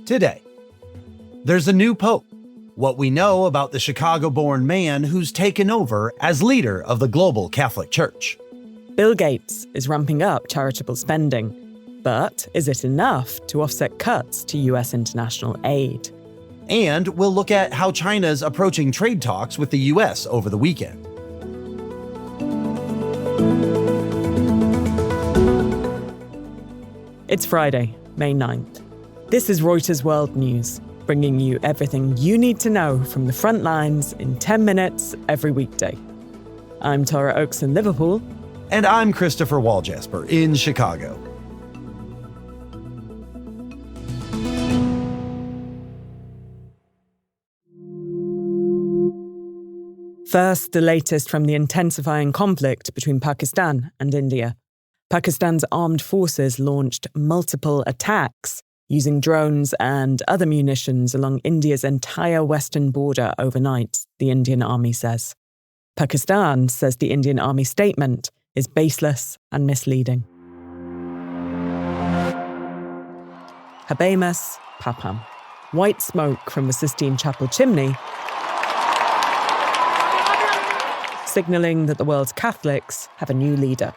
Today, there's a new pope. What we know about the Chicago-born man who's taken over as leader of the global Catholic Church. Bill Gates is ramping up charitable spending. But is it enough to offset cuts to US international aid? And we'll look at how China's approaching trade talks with the US over the weekend. It's Friday, May 9th. This is Reuters World News, bringing you everything you need to know from the front lines in 10 minutes every weekday. I'm Tara Oakes in Liverpool. And I'm Christopher Walljasper in Chicago. First, the latest from the intensifying conflict between Pakistan and India. Pakistan's armed forces launched multiple attacks using drones and other munitions along India's entire western border overnight, the Indian Army says. Pakistan says the Indian Army statement is baseless and misleading. Habemus Papam. White smoke from the Sistine Chapel chimney, signalling that the world's Catholics have a new leader.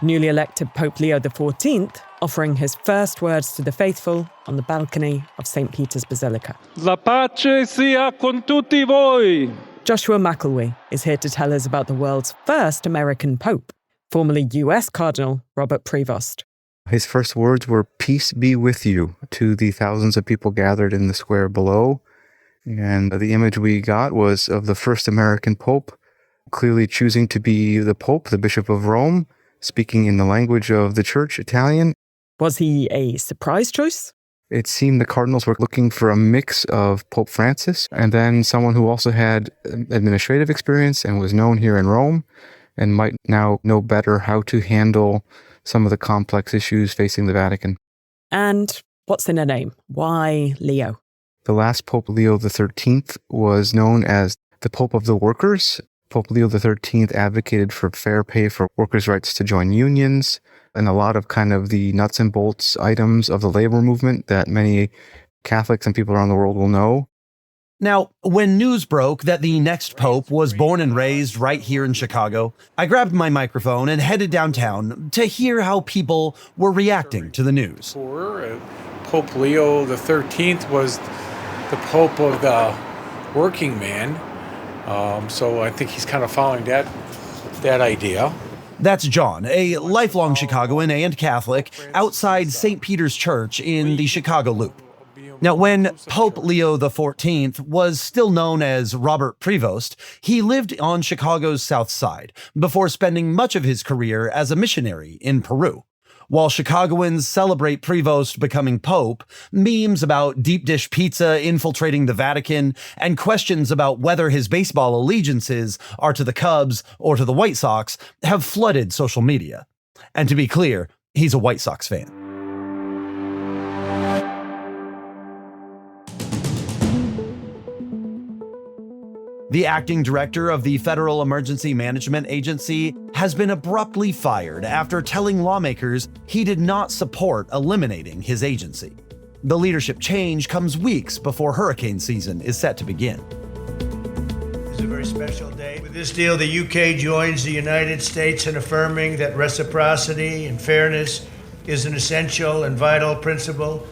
Newly elected Pope Leo XIV offering his first words to the faithful on the balcony of St. Peter's Basilica. La pace sia con tutti voi. Joshua McElwee is here to tell us about the world's first American Pope, formerly US Cardinal Robert Prevost. His first words were, "Peace be with you," to the thousands of people gathered in the square below. And the image we got was of the first American Pope, clearly choosing to be the Pope, the Bishop of Rome, speaking in the language of the church, Italian. Was he a surprise choice? It seemed the cardinals were looking for a mix of Pope Francis and then someone who also had administrative experience and was known here in Rome and might now know better how to handle some of the complex issues facing the Vatican. And what's in a name? Why Leo? The last Pope, Leo XIII, was known as the Pope of the Workers. Pope Leo XIII advocated for fair pay for workers' rights to join unions and a lot of kind of the nuts and bolts items of the labor movement that many Catholics and people around the world will know. Now, when news broke that the next pope was born and raised right here in Chicago, I grabbed my microphone and headed downtown to hear how people were reacting to the news. Pope Leo XIII was the Pope of the working man. So I think he's kind of following that idea. That's John, a lifelong Chicagoan and Catholic outside St. Peter's Church in the Chicago Loop. Now, when Pope Leo XIV was still known as Robert Prevost, he lived on Chicago's South Side before spending much of his career as a missionary in Peru. While Chicagoans celebrate Prevost becoming Pope, memes about deep dish pizza infiltrating the Vatican and questions about whether his baseball allegiances are to the Cubs or to the White Sox have flooded social media. And to be clear, he's a White Sox fan. The acting director of the Federal Emergency Management Agency has been abruptly fired after telling lawmakers he did not support eliminating his agency. The leadership change comes weeks before hurricane season is set to begin. It's a very special day. With this deal, the UK joins the United States in affirming that reciprocity and fairness is an essential and vital principle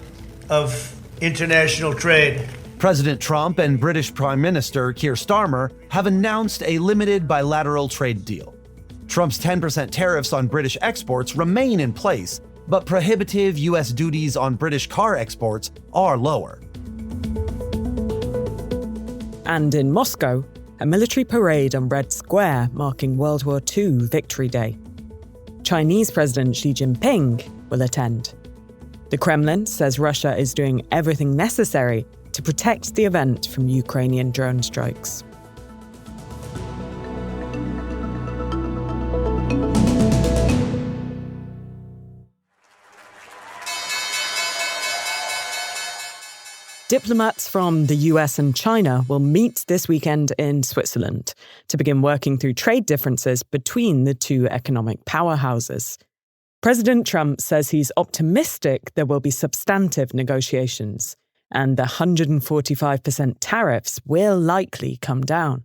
of international trade. President Trump and British Prime Minister Keir Starmer have announced a limited bilateral trade deal. Trump's 10% tariffs on British exports remain in place, but prohibitive U.S. duties on British car exports are lower. And in Moscow, a military parade on Red Square marking World War II Victory Day. Chinese President Xi Jinping will attend. The Kremlin says Russia is doing everything necessary to protect the event from Ukrainian drone strikes. Diplomats from the US and China will meet this weekend in Switzerland to begin working through trade differences between the two economic powerhouses. President Trump says he's optimistic there will be substantive negotiations, and the 145% tariffs will likely come down.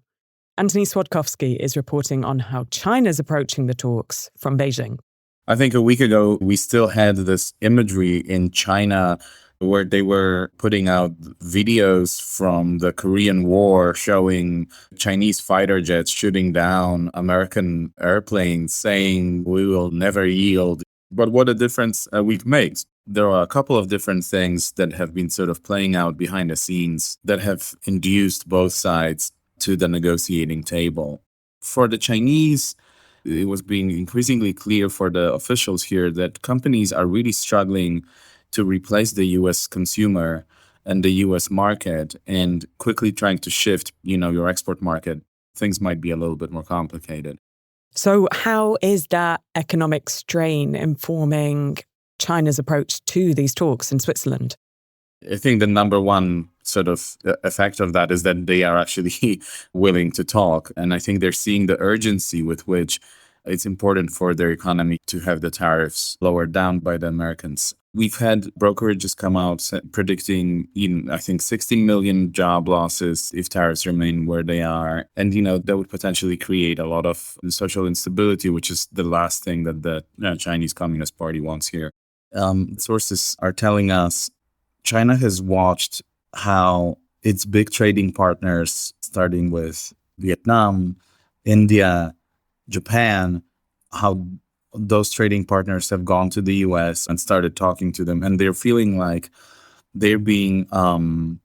Anthony Swadkowski is reporting on how China's approaching the talks from Beijing. I think a week ago, we still had this imagery in China where they were putting out videos from the Korean War showing Chinese fighter jets shooting down American airplanes, saying we will never yield. But what a difference a week makes. There are a couple of different things that have been sort of playing out behind the scenes that have induced both sides to the negotiating table. For the Chinese, it was being increasingly clear for the officials here that companies are really struggling to replace the U.S. consumer and the U.S. market and quickly trying to shift, your export market. Things might be a little bit more complicated. So how is that economic strain informing China's approach to these talks in Switzerland? I think the number one sort of effect of that is that they are actually willing to talk. And I think they're seeing the urgency with which it's important for their economy to have the tariffs lowered down by the Americans. We've had brokerages come out predicting, I think 60 million job losses if tariffs remain where they are. And, that would potentially create a lot of social instability, which is the last thing that the Chinese Communist Party wants here. Sources are telling us China has watched how its big trading partners, starting with Vietnam, India, Japan, how those trading partners have gone to the US and started talking to them. And they're feeling like they're being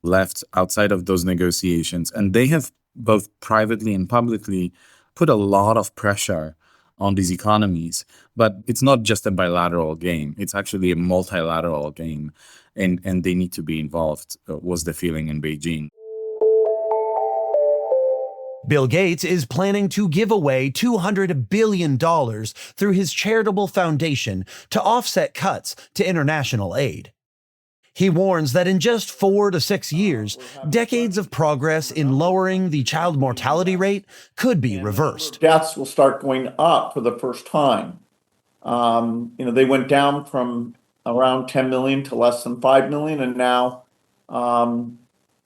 left outside of those negotiations. And they have both privately and publicly put a lot of pressure on these economies. But it's not just a bilateral game. It's actually a multilateral game. And they need to be involved, was the feeling in Beijing. Bill Gates is planning to give away $200 billion through his charitable foundation to offset cuts to international aid. He warns that in just 4 to 6 years, decades of progress in lowering the child mortality rate could be reversed. Deaths will start going up for the first time. They went down from around 10 million to less than 5 million, and now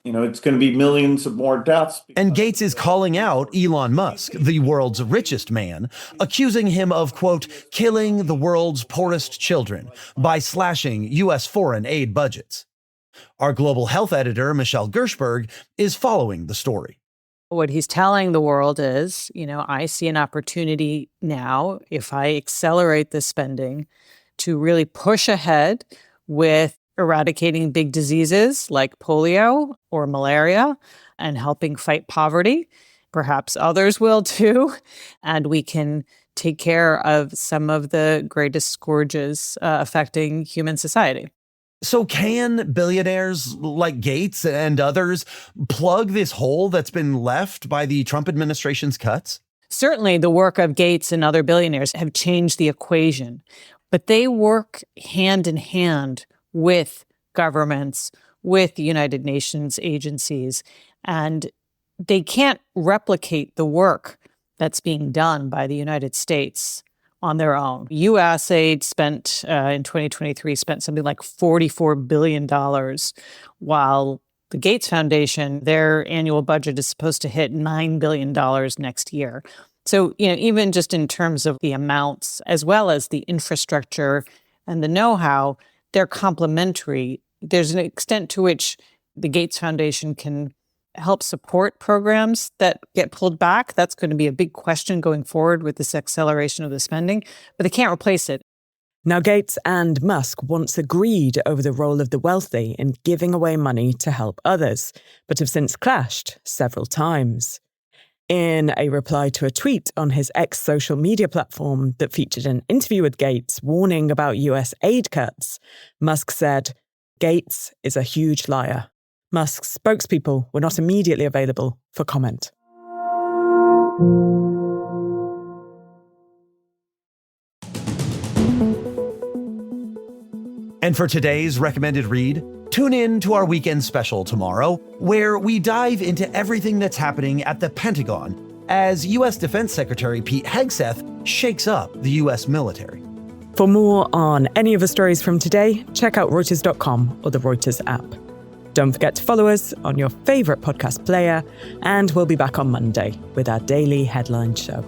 it's going to be millions of more deaths. And Gates is calling out Elon Musk, the world's richest man, accusing him of, quote, killing the world's poorest children by slashing U.S. foreign aid budgets. Our global health editor, Michelle Gershberg, is following the story. What he's telling the world is, I see an opportunity now, if I accelerate this spending, to really push ahead with eradicating big diseases like polio or malaria and helping fight poverty. Perhaps others will too. And we can take care of some of the greatest scourges affecting human society. So can billionaires like Gates and others plug this hole that's been left by the Trump administration's cuts? Certainly, the work of Gates and other billionaires have changed the equation, but they work hand in hand with governments, with the United Nations agencies, and they can't replicate the work that's being done by the United States on their own. USAID spent, in 2023, spent something like $44 billion, while the Gates Foundation, their annual budget is supposed to hit $9 billion next year. So, even just in terms of the amounts, as well as the infrastructure and the know-how, they're complementary. There's an extent to which the Gates Foundation can help support programs that get pulled back. That's going to be a big question going forward with this acceleration of the spending, but they can't replace it. Now, Gates and Musk once agreed over the role of the wealthy in giving away money to help others, but have since clashed several times. In a reply to a tweet on his X social media platform that featured an interview with Gates warning about US aid cuts, Musk said, "Gates is a huge liar." Musk's spokespeople were not immediately available for comment. And for today's recommended read, tune in to our weekend special tomorrow, where we dive into everything that's happening at the Pentagon as U.S. Defense Secretary Pete Hegseth shakes up the U.S. military. For more on any of the stories from today, check out Reuters.com or the Reuters app. Don't forget to follow us on your favourite podcast player, and we'll be back on Monday with our daily headline show.